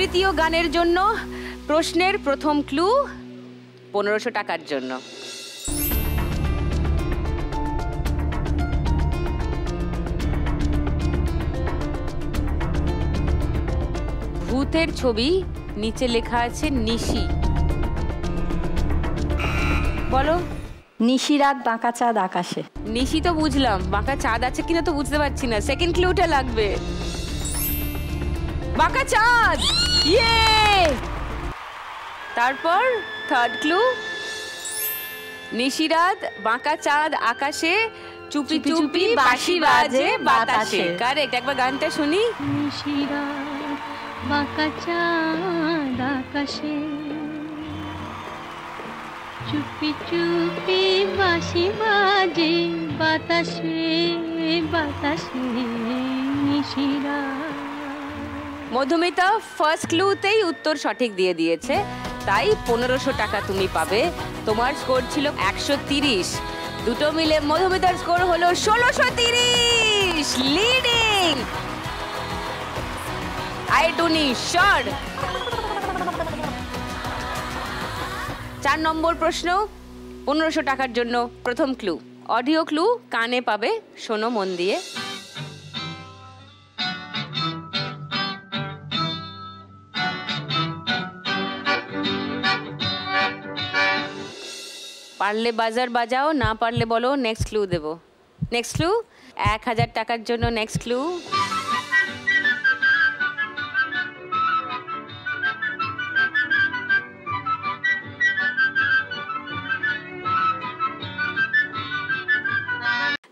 তৃতীয় গানের জন্য প্রশ্নের প্রথম ক্লু 1500 টাকার জন্য। ভূতের ছবি, নিচে লেখা আছে নিশি। বলো। নিশিরাত বাঁকা চাঁদ আকাশে। নিশি তো বুঝলাম, বাঁকা চাঁদ আছে কিনা তো বুঝতে পারছি না। সেকেন্ড ক্লুটা লাগবে। বাঁকা চাঁদ, ইয়ে। তারপর থার্ড ক্লু, নিশিরাত বাঁকা চাঁদ আকাশে, চুপি চুপি বাঁশি বাজে বাতাসে। কারেক্ট। একবার গানটা শুনি। নিশিরাত বাঁকা চাঁদ আকাশে, চুপি চুপি বাঁশি বাজে বাতাসে বাতাসে নিশিরাত। মধুমিতা ফার্স্ট ক্লুতেই উত্তর সঠিক দিয়ে দিয়েছে, তাই 1500 টাকা তুমি পাবে। তোমার স্কোর ছিল 130, দুটো মিলে মধুমিতার স্কোর হলো 1630, লিডিং। আইটুনি শট। 4 নম্বর প্রশ্ন 1500 টাকার জন্য প্রথম ক্লু, অডিও ক্লু, কানে পাবে, শোনো মন দিয়ে। পারলে বাজার বাজাও, না পারলে বলো নেক্সট ক্লু দেব। নেক্সট ক্লু 1000 টাকার জন্য নেক্সট ক্লু।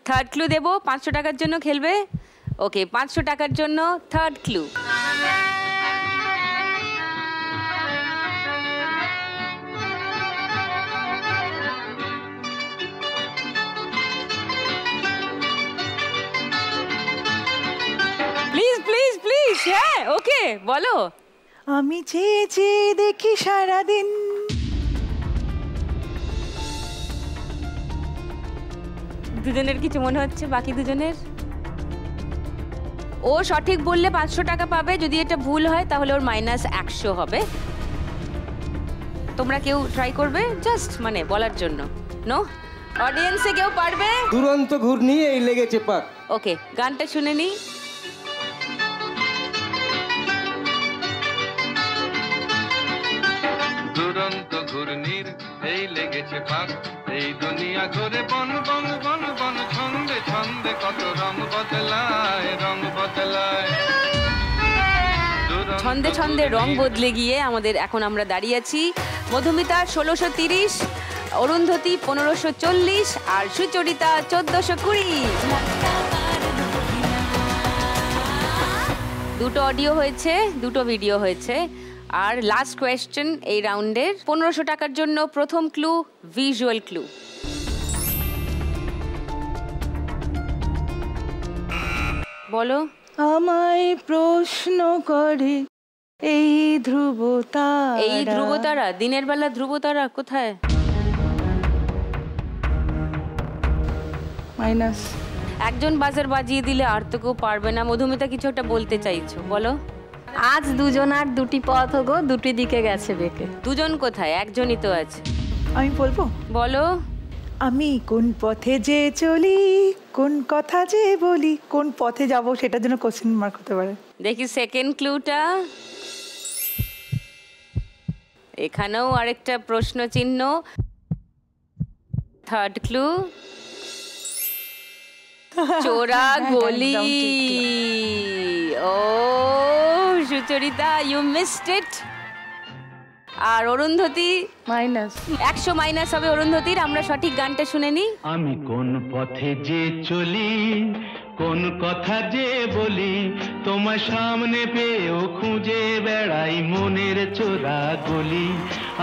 থার্ড ক্লু দেব, 500 টাকার জন্য খেলবে। ওকে, 500 টাকার জন্য third clue. Please please please. হ্যাঁ, ওকে, বলো। আমি চেয়ে চেয়ে দেখি সারাদিন। দুজনের কিছু মনে হচ্ছে, বাকি দুজনের? ও সঠিক বললে 500 টাকা পাবে, যদি এটা ভুল হয় তাহলে ওর -100 হবে। তোমরা কেউ ট্রাই করবে জাস্ট মানে বলার জন্য? নো? অডিয়েন্সে কেউ পারবে? দুরন্ত ঘূর্ণি এই লেগেছে পাক। ওকে, গানটা শুনে নি। দুরন্ত ঘূর্ণির এই লেগেছে পাক, এই দুনিয়া ঘুরে বন বন বন বন, ছন্দে ছন্দে কত রং বদলায়, রং বদলায়। ছন্দে ছন্দে রং বদলে গিয়ে আমাদের এখন আমরা দাঁড়িয়ে আছি মধুমিতা 1630, অরুন্ধতী 1540 আর সুচরিতা 1420। দুটো অডিও হয়েছে, দুটো ভিডিও হয়েছে। আর লাস্ট কোয়েশ্চেন এই রাউন্ডের 1500 টাকার জন্য প্রথম ক্লু, ভিজুয়াল ক্লু। বলো। আমায় প্রশ্ন করে এই ধ্রুবতারা। এই ধ্রুবতারা? দিনের বেলা ধ্রুবতারা কোথায়? মাইনাস। একজন বাজার বাজিয়ে দিলে আর তো কেউ পারবে না। মধুমিতা কিছু একটা বলতে চাইছো, বলো। আজ দুজনার দুটি পথ গো, দুটি দিকে গেছে বেঁকে। দুজন কোথায়? একজনই তো আছে। আমি বলবো? বলো। আমি কোন পথে যে চলি, কোন কথা যে বলি, কোন পথে যাব সেটার জন্য কোশ্চেন মার্ক হতে পারে। দেখি সেকেন্ড ক্লুটা। এখানেও আরেকটা প্রশ্ন চিহ্ন। থার্ড ক্লু, চোরা গলি। ও সুচরিতা, ইউ মিসড ইট। আর অরুন্ধতী মাইনাস। 100 মাইনাস হবে অরুন্ধতীর। আমরা সঠিক গানটা শুনে নি। আমি কোন পথে যে চলি, কোন কথা যে বলি, তোমার সামনে পেয়েও খুঁজে বেড়াই মনের চোরা গলি।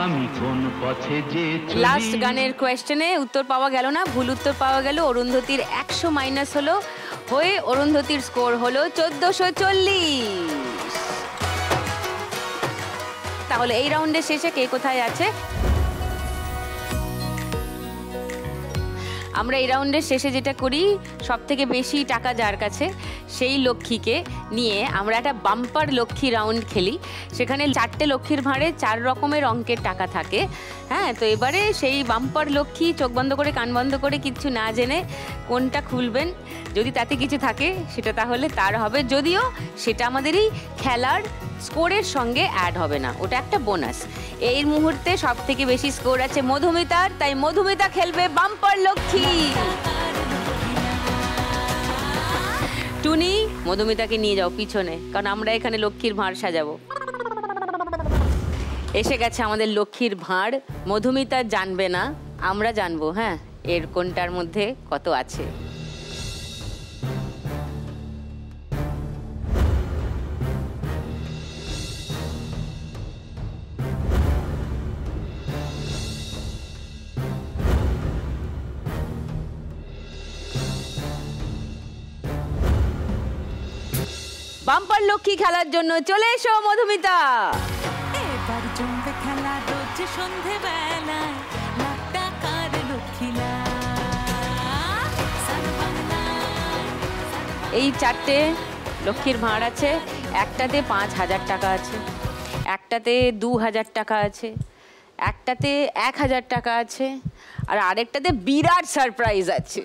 আমি কোন পথে যে চলি। লাস্ট গানের কোয়েশ্চেনে উত্তর পাওয়া গেল না, ভুল উত্তর পাওয়া গেল। অরুন্ধতীর 100 মাইনাস হলো, হয়ে অরুন্ধতীর স্কোর হলো 1440। তাহলে এই রাউন্ডের শেষে কে কোথায় আছে? আমরা এই রাউন্ডের শেষে যেটা করি, সব থেকে বেশি টাকা যার কাছে সেই লক্ষ্মীকে নিয়ে আমরা একটা বাম্পার লক্ষ্মী রাউন্ড খেলি। সেখানে 4টে লক্ষ্মীর ভাঁড়ে 4 রকমের অঙ্কের টাকা থাকে। হ্যাঁ, তো এবারে সেই বাম্পার লক্ষ্মী চোখ বন্ধ করে কান বন্ধ করে কিচ্ছু না জেনে কোনটা খুলবেন, যদি তাতে কিছু থাকে সেটা তাহলে তার হবে, যদিও সেটা আমাদের এই খেলার স্কোরের সঙ্গে অ্যাড হবে না, ওটা একটা বোনাস। এই মুহূর্তে সব থেকে বেশি স্কোর আছে মধুমিতার, তাই মধুমিতা খেলবে বাম্পার লক্ষ্মী। টুনি, মধুমিতাকে নিয়ে যাও পিছনে, কারণ আমরা এখানে লক্ষ্মীর ভাঁড় সাজাবো। এসে গেছে আমাদের লক্ষ্মীর ভাঁড়। মধুমিতা জানবে না, আমরা জানবো হ্যাঁ এর কোনটার মধ্যে কত আছে। বাম্পার লক্ষ্মী খেলার জন্য চলে এসো মধুমিতা। এবার জমবে খেলা রোজ সন্ধে বেলায়, লাখ টাকার লক্ষ্মী এই 4টে লক্ষ্মীর ভাঁড় আছে, একটাতে 5,000 টাকা আছে, একটাতে 2,000 টাকা আছে, একটাতে 1,000 টাকা আছে, আর আরেকটাতে বিরাট সারপ্রাইজ আছে।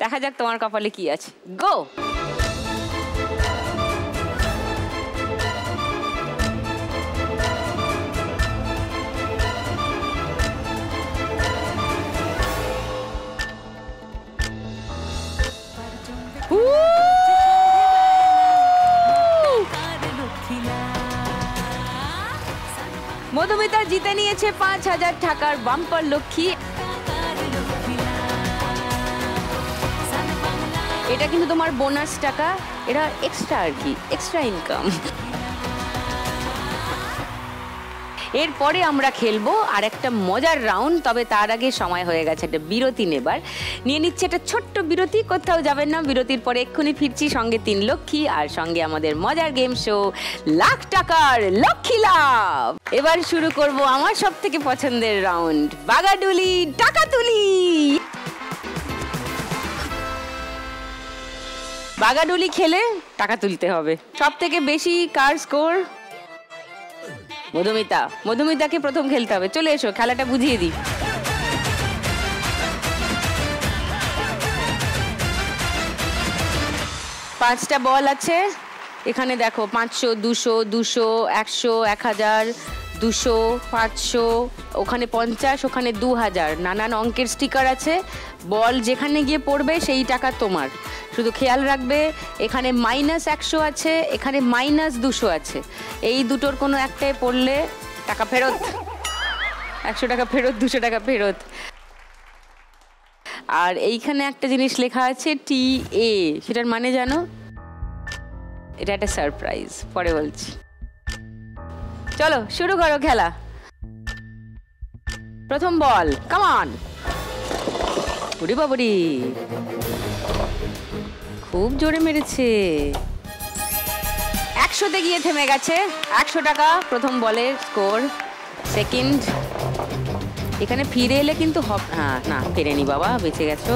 দেখা যাক তোমার কপালে কি আছে। গো। মধুমিতা জিতে নিয়েছে 5,000 টাকার বাম্পার লক্ষ্মী। এটা কিন্তু তোমার বোনাস টাকা, এটা এক্সট্রা আর কি, এক্সট্রা ইনকাম। এরপরে আমরা খেলবো আর একটা মজার রাউন্ড, তবে তার আগে সময় হয়ে গেছে একটা বিরতি নেবার। নিয়ে নিচ্ছে একটা ছোট্ট বিরতি, কোথাও যাবেন না, বিরতির পরে এক্ষুনি ফিরছি, সঙ্গে 3 লক্ষ্মী আর সঙ্গে আমাদের মজার গেম শো লাখ টাকার লক্ষ্মী লাভ। এবার শুরু করব আমার সব থেকে পছন্দের রাউন্ড, বাগাডুলি টাকা তুলি। বাগাডুলি খেলে টাকা তুলতে হবে। সব থেকে বেশি কার স্কোর? মধুমিতা। মধুমিতাকে প্রথম খেলতে হবে, চলে এসো খেলাটা বুঝিয়ে দিই। পাঁচটা বল আছে এখানে, দেখো 500, 200, 200, 100, 1000, 200, 500, ওখানে 50, ওখানে 2000, নানান অঙ্কের স্টিকার আছে। বল যেখানে গিয়ে পড়বে সেই টাকা তোমার। শুধু খেয়াল রাখবে এখানে -100 আছে, এখানে -200 আছে। এই দুটোর কোনো একটায় পড়লে টাকা ফেরত, 100 টাকা ফেরত, 200 টাকা ফেরত। আর এইখানে একটা জিনিস লেখা আছে TA, সেটার মানে জানো? এটা একটা সারপ্রাইজ, পরে বলছি। চলো শুরু করো খেলা। প্রথম বল, কাম অন। বুড়ি বাবুরি, খুব জোরে মেরেছে। 100তে গিয়ে থেমে গেছে। 100 টাকা প্রথম বলের স্কোর। সেকেন্ড, এখানে ফিরে এলে কিন্তু হ্যাঁ না, ফেরেনি বাবা, বেঁচে গেছো।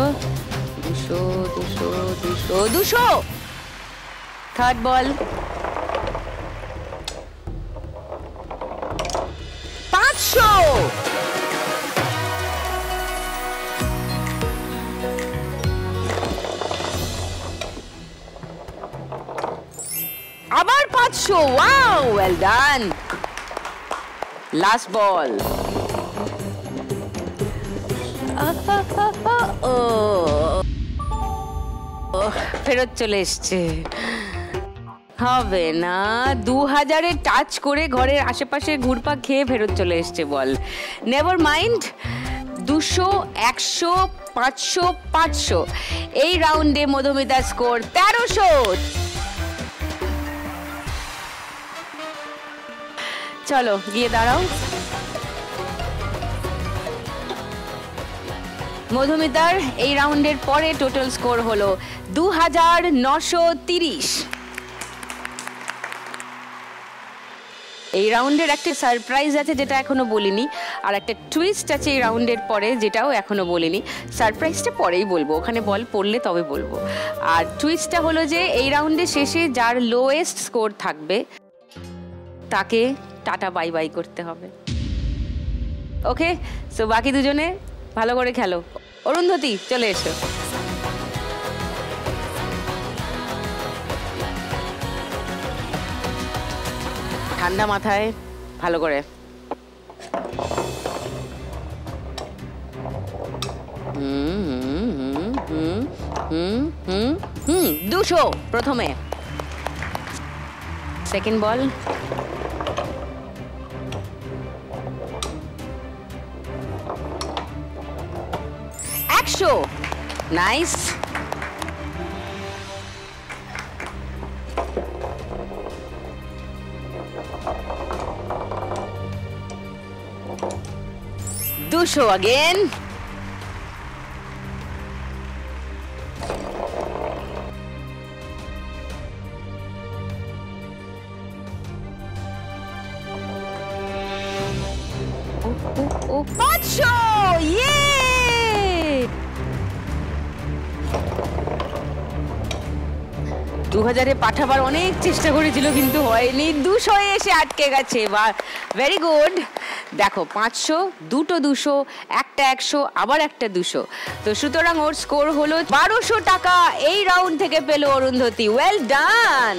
200, 200, 200, 200। থার্ড বল, 500। আবার 500। Wow, well done. লাস্ট বল, ফেরত চলে এসছে। হবে না, 2000-এ টাচ করে ঘরের আশেপাশে ঘুরপাক খেয়ে ফেরত চলে এসছে বল। Never mind. 200, 100, 500, 500। এই রাউন্ডে মধুমিতার স্কোর 1300। চলো গিয়ে দাঁড়াও। মধুমিতার এই রাউন্ডের পরে টোটাল স্কোর হলো 2930। এই রাউন্ডের একটা সারপ্রাইজ আছে যেটা এখনো বলিনি, আর একটা টুইস্ট আছে এই রাউন্ডের পরে যেটাও এখনো বলিনি। সারপ্রাইজটা পরেই বলবো, ওখানে বল পড়লে তবে বলবো। আর টুইস্টটা হলো যে এই রাউন্ডের শেষে যার লোয়েস্ট স্কোর থাকবে তাকে টাটা বাই বাই করতে হবে। ওকে, সো বাকি দুজনে ভালো করে খেলো। অরুন্ধতী চলে এসো। ঠান্ডা মাথায় ভালো করে। 200 প্রথমে, সেকেন্ড বল 100, নাইস। দুশো again, ও 500, ইয়ে! 2000-এ পাঠাবার অনেক চেষ্টা করেছিল কিন্তু হয়নি, 200-এ এসে আটকে গেছে। বা ভেরি গুড। দেখো 500, দুটো 200, একটা 100, আবার একটা 200। তো সুতরাং ওর স্কোর হলো 1200 টাকা এই রাউন্ড থেকে পেল অরুন্ধতী। Well done.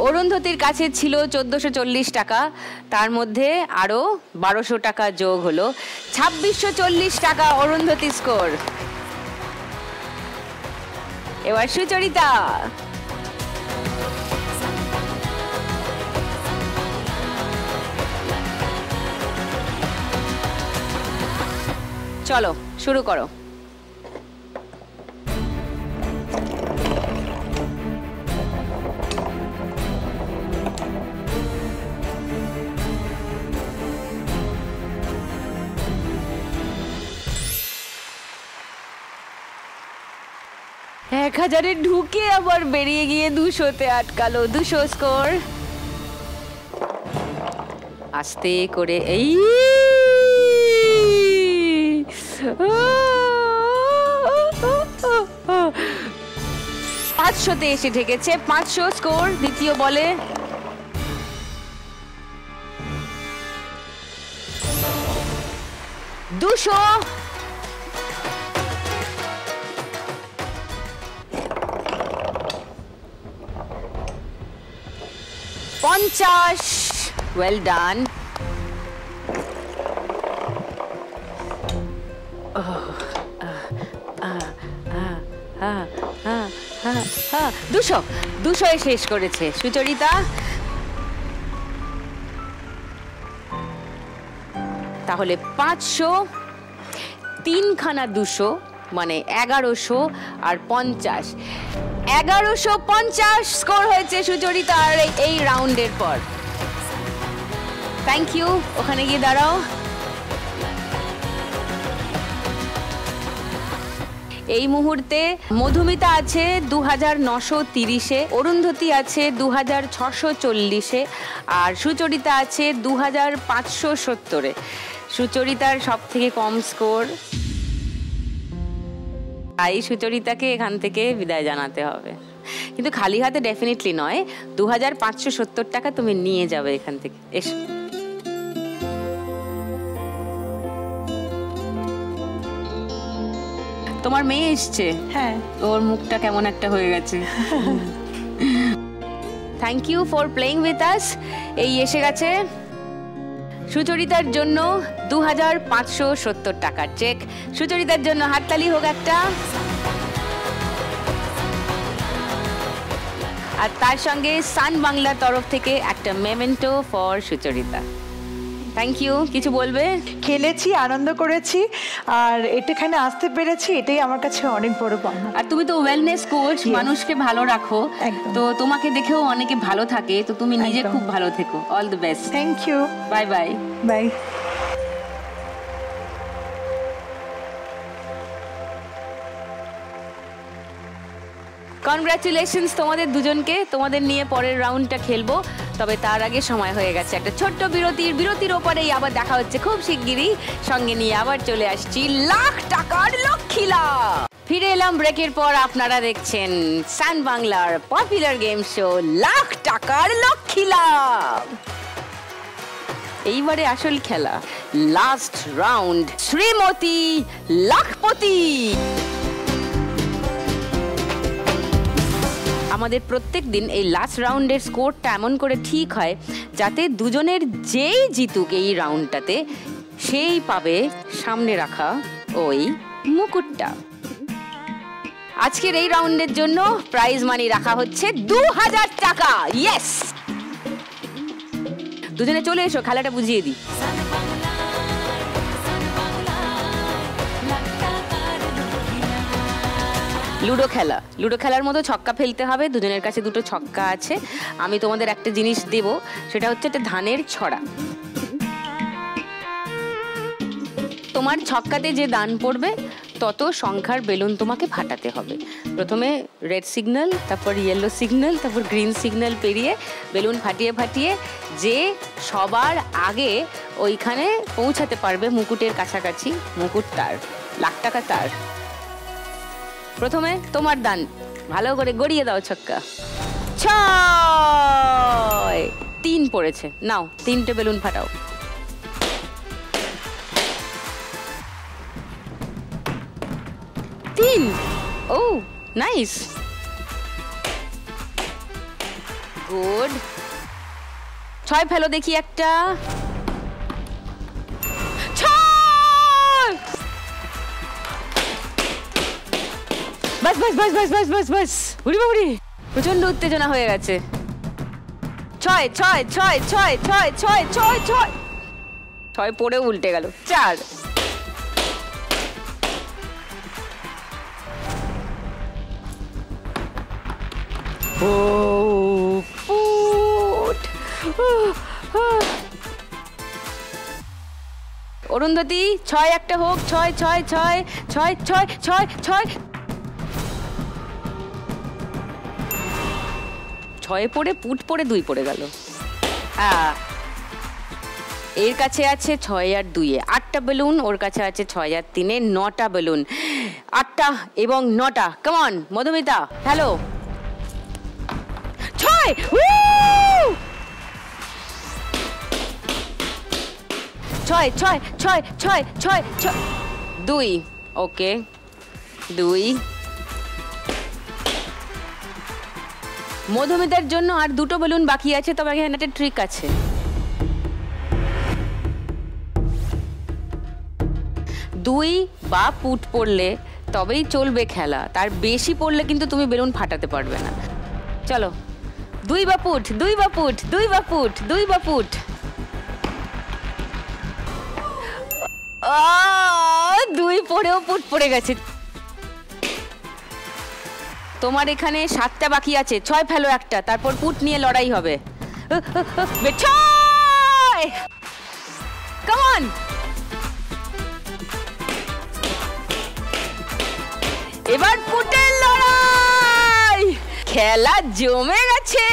অরুন্ধতীর কাছে ছিল 1440 টাকা, তার মধ্যে আরো 1200 টাকা যোগ হলো 2640 টাকা অরুন্ধতী স্কোর। এবার সুচরিতা। চলো শুরু করো। এক 1000-এ ঢুকে আবার বেরিয়ে গিয়ে 200-তে আটকালো। 200 স্কোর। আস্তে করে এই 500-তে এসে ঠেকেছে। 500 স্কোর দ্বিতীয় বলে। দুশো, 50, well done. দুশো শেষ করেছে সুচরিতা। তাহলে 500, 3খানা 200 মানে 1100 আর 50, 1150 স্কোর হয়েছে সুচরিতার এই রাউন্ডের পর। Thank you. ওখানে গিয়ে দাঁড়াও। এই মুহূর্তে মধুমিতা আছে 2930-এ, অরুন্ধতী আছে 2640-এ, আর সুচরিতা আছে 2570-এ। সুচরিতার সব থেকে কম স্কোর, তাই সুচরিতাকে এখান থেকে বিদায় জানাতে হবে। কিন্তু খালি হাতে ডেফিনেটলি নয়, 2570 টাকা তুমি নিয়ে যাবে এখান থেকে। এসো। তোমার মেয়ে এসছে। হ্যাঁ, ওর মুখটা কেমন একটা হয়ে গেছে। Thank you for playing with us. এই এসে গেছে সুচরিতার জন্য 2570 টাকার চেক। সুচরিতার জন্য হাততালি হোক একটা। আর তার সঙ্গে সান বাংলার তরফ থেকে একটা memento for Sucharita. Thank you. কিছু বলবে? খেলেছি, আনন্দ করেছি, আর এটাখানে আসতে পেরেছি, এটাই আমার কাছে অনেক বড় পাওনা। আর তুমি তো ওয়েলনেস কোচ, মানুষকে ভালো রাখো, একদম। তো তোমাকে দেখেও অনেকে ভালো থাকে, তো তুমি নিজে একদম। খুব ভালো থেকো। All the best. Thank you. Bye bye. Bye. Congratulations তোমাদের দুজনকে, তোমাদের নিয়ে পরের রাউন্ডটা খেলবো। তবে তার আগে সময় হয়ে গেছে একটা ছোট্ট বিরতির ওপরেই আবার দেখা হচ্ছে খুব শিগগিরই। সঙ্গে নিয়ে আবার চলে আসছি লাখ টাকার লক্ষ্মী লাভ। ফিরে এলাম ব্রেকের পর, আপনারা দেখছেন সান বাংলার পপুলার গেম শো লাখ টাকার লক্ষ্মী লাভ। এইবারে আসল খেলা, লাস্ট রাউন্ড, শ্রীমতী লাখপতি। আমাদের প্রত্যেক দিন এই লাস্ট রাউন্ডের স্কোরটা এমন করে ঠিক হয় যাতে দুজনের যেই জিতুক এই রাউন্ডটাতে সেই পাবে সামনে রাখা ওই মুকুটটা। আজকের এই রাউন্ডের জন্য প্রাইজ মানি রাখা হচ্ছে 2000 টাকা। ইয়েস, দুজনে চলে এসো, খেলাটা বুঝিয়ে দিই। লুডো খেলা, লুডো খেলার মতো ছক্কা ফেলতে হবে। দুজনের কাছে দুটো ছক্কা আছে। আমি তোমাদের একটা জিনিস দেব, সেটা হচ্ছে একটা ধানের ছড়া। তোমার ছক্কাতে যে দান পড়বে তত সংখ্যার বেলুন তোমাকে ফাটাতে হবে। প্রথমে রেড সিগন্যাল, তারপর ইয়েলো সিগন্যাল, তারপর গ্রিন সিগন্যাল পেরিয়ে বেলুন ফাটিয়ে ফাটিয়ে যে সবার আগে ওইখানে পৌঁছাতে পারবে মুকুটের কাছাকাছি, মুকুট তার, লাখ টাকা তার। প্রথমে তোমার দান, ভালো করে গড়িয়ে দাও ছক্কা। 6 3 পড়েছে, নাও 3টে বেলুন ফাটাও। 3, ও নাইস, গুড। 6 ফেলো দেখি একটা। 6 বাস বাস বাস বাস বাস বাস বাস, উড়ি বাবুড়ি, প্রচন্ড উত্তেজনা হয়ে গেছে। 6 6 6 6 6 6 6 6 6 পড়ে উল্টে গেল। 4 ও পুট। অরুন্ধতী 6 একটা হোক। 6 6 6 6 6 6 6 6 পড়ে পুট পড়ে 2 পড়ে গেল। এর কাছে আছে 6 আর 2, 8টা বেলুন। ওর কাছে আছে 6 আর 3, 9টা বেলুন। 8টা এবং 9টা, কাম অন মধুমিতা, হ্যালো। 6 6 6 6 6 6 6 2, ওকে 2। মধুমিতার জন্য আর 2টো বেলুন বাকি আছে, তবে এখানে একটা ট্রিক আছে। 2 বা পুট পড়লে তবেই চলবে খেলা, তার বেশি পড়লে কিন্তু তুমি বেলুন ফাটাতে পারবে না। চলো, 2 বা পুট, 2 বা পুট, 2 বা পুট, 2 বা পুট। 2 পড়েও পুট পড়ে গেছে। তোমার এখানে 7টা বাকি আছে। 6 ফেলো একটা, তারপর পুট নিয়ে লড়াই হবে। কাম অন, এবার পুটের লড়াই। খেলা জমে গেছে।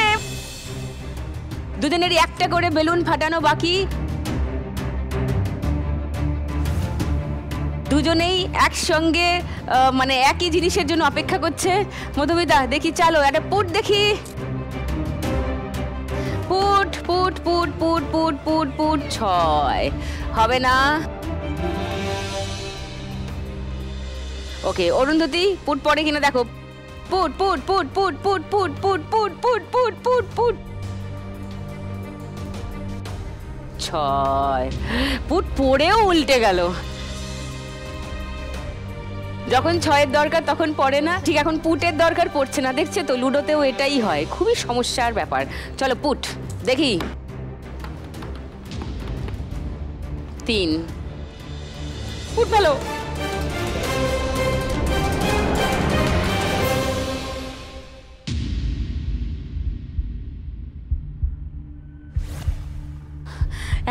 দুজনেরই একটা করে বেলুন ফাটানো বাকি। দুজনেই একসঙ্গে মানে একই জিনিসের জন্য অপেক্ষা করছে। মধুমিতা দেখি, চলো একটা পুট দেখি। Put put put put put put put 6 হবে না। ওকে অরুন্ধতী, পুট পড়ে কিনা দেখো। Put put put put put put put put put put put put 6 put পড়েও উল্টে গেল। যখন 6-এর দরকার তখন পড়ে না, ঠিক এখন পুটের দরকার পড়ছে না। দেখছে তো, লুডোতেও এটাই হয়, খুবই সমস্যার ব্যাপার। চলো পুট দেখি। 3 পুট ফেলো।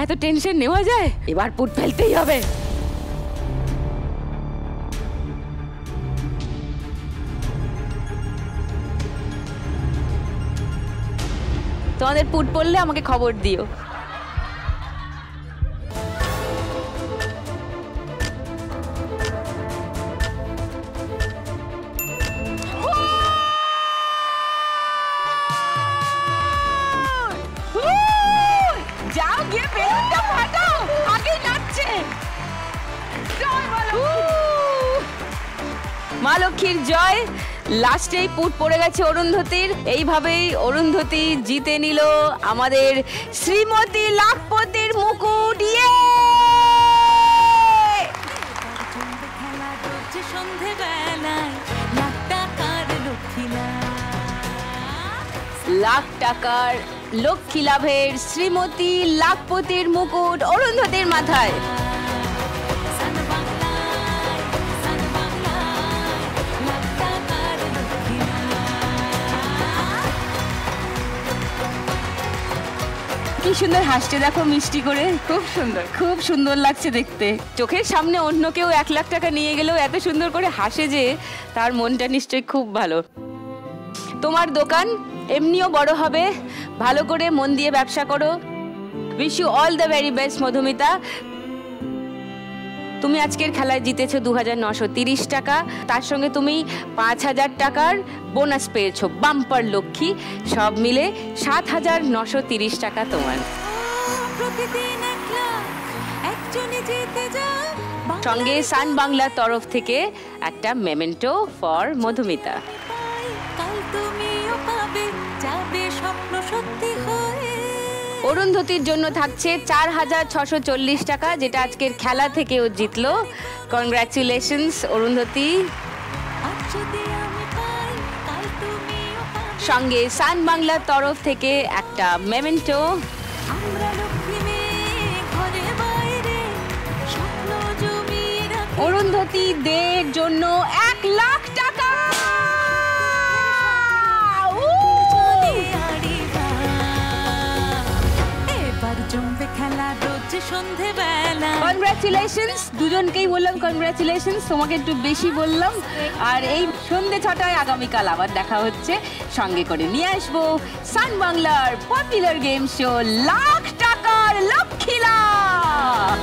এত টেনশন নেওয়া যায়? এবার পুট ফেলতেই হবে। তোমাদের পুট পড়লে আমাকে খবর দিও। যাও গিয়ে বেলুনটা ফাটাও, আগেই নাচছে। মা লক্ষ্মীর জয়। লাস্টেই পুট পড়ে গেছে অরুন্ধতির। এইভাবেই অরুন্ধতি জিতে নিল আমাদের শ্রীমতী লাখপতির মুকুট। লাখ টাকার লক্ষ্মী লাভের শ্রীমতী লাখপতির মুকুট অরুন্ধতির মাথায়। কি সুন্দর হাসছে দেখো, মিষ্টি করে, খুব সুন্দর, খুব সুন্দর লাগছে দেখতে। চোখের সামনে অন্য কেউ 1 লাখ টাকা নিয়ে গেলেও এত সুন্দর করে হাসে যে তার মনটা নিশ্চয়ই খুব ভালো। তোমার দোকান এমনিও বড় হবে, ভালো করে মন দিয়ে ব্যবসা করো। Wish you all the very best Madhumita. তুমি আজকের খেলায় জিতেছো 2930 টাকা, তার সঙ্গে তুমি 5000 টাকার বোনাস পেয়েছো, বাম্পার লক্ষ্মী, সব মিলে 7930 টাকা তোমার। সঙ্গে সান বাংলার তরফ থেকে একটা মেমেন্টো ফর মধুমিতা। অরুন্ধতির জন্য থাকছে 4640 টাকা, যেটা আজকের খেলা থেকে ও জিতলো। কনগ্রাচুলেশনস অরুন্ধতি। সঙ্গে সান বাংলার তরফ থেকে একটা মেমেন্টো। অরুন্ধতি দের জন্য 1 লাখ টাকা। কনগ্রাচুলেশনস দুজনকেই বললাম, কনগ্রাচুলেশনস, তোমাকে একটু বেশি বললাম। আর এই সন্ধ্যে 6টায় আগামীকাল আবার দেখা হচ্ছে, সঙ্গে করে নিয়ে আসবো সান বাংলার পপুলার গেম শো লাখ টাকার লক্ষ্মী লাভ।